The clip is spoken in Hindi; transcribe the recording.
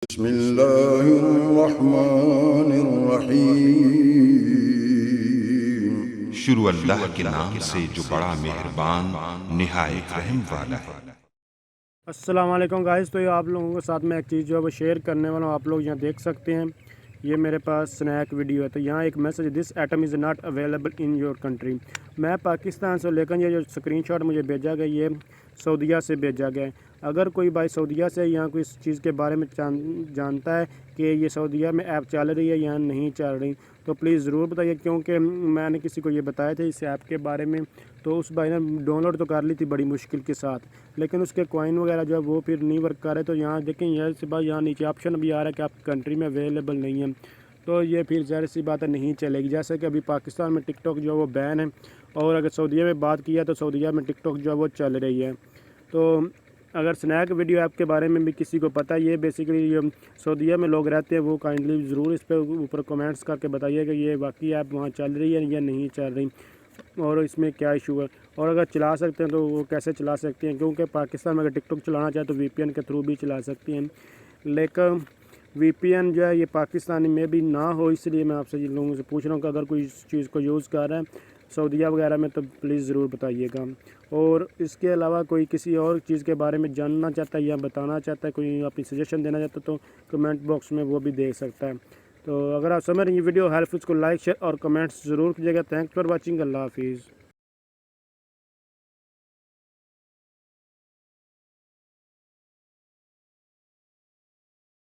बिस्मिल्लाहिर्रहमानिर्रहीम। शुरू अल्लाह के नाम से जो बड़ा मेहरबान निहायत रहम वाला है। अस्सलाम वालेकुम गाइस। तो ये आप लोगों के साथ में एक चीज़ जो है वो शेयर करने वाला हूँ। आप लोग यहाँ देख सकते हैं, ये मेरे पास स्नैक वीडियो है। तो यहाँ एक message, this item is not available in your country. मैं पाकिस्तान से, लेकिन ये जो स्क्रीनशॉट मुझे भेजा गया ये सऊदीया से भेजा गया है। अगर कोई भाई सऊदीया से यहाँ कोई इस चीज़ के बारे में जानता है कि ये सऊदीया में ऐप चल रही है या नहीं चल रही, तो प्लीज़ ज़रूर बताइए, क्योंकि मैंने किसी को ये बताया था इस ऐप के बारे में। तो उस भाई ने डाउनलोड तो कर ली थी बड़ी मुश्किल के साथ, लेकिन उसके कॉइन वगैरह जो है वो फिर नहीं वर्क कर रहे। तो यहाँ देखें, यह से बात यहाँ नीचे ऑप्शन भी आ रहा है कि आपकी कंट्री में अवेलेबल नहीं है। तो ये फिर ज़ाहिर सी बात है नहीं चलेगी। जैसे कि अभी पाकिस्तान में टिकटॉक जो है वो बैन है, और अगर सऊदीया में बात किया तो सऊदीया में टिकटॉक जो है वो चल रही है। तो अगर स्नैक वीडियो ऐप के बारे में भी किसी को पता है, ये बेसिकली सऊदीया में लोग रहते हैं, वो काइंडली ज़रूर इस पर ऊपर कमेंट्स करके बताइए कि ये वाकई ऐप वहाँ चल रही है या नहीं चल रही, और इसमें क्या इशू है, और अगर चला सकते हैं तो वो कैसे चला सकते हैं। क्योंकि पाकिस्तान में अगर टिकटॉक चलाना चाहे तो वीपीएन के थ्रू भी चला सकते हैं, लेकिन वीपीएन जो है ये पाकिस्तानी में भी ना हो, इसलिए मैं आपसे जिन लोगों से पूछ रहा हूँ कि अगर कोई इस चीज़ को यूज़ कर रहा है सऊदीया वगैरह में तो प्लीज़ ज़रूर बताइएगा। और इसके अलावा कोई किसी और चीज़ के बारे में जानना चाहता है या बताना चाहता है, कोई अपनी सजेशन देना चाहता है, तो कमेंट बॉक्स में वो भी दे सकता है। तो अगर आप समझ रहे हैं ये वीडियो हेल्प, उसको लाइक शेयर और कमेंट्स ज़रूर कीजिएगा। Thanks for watching. अल्लाह हाफिज़।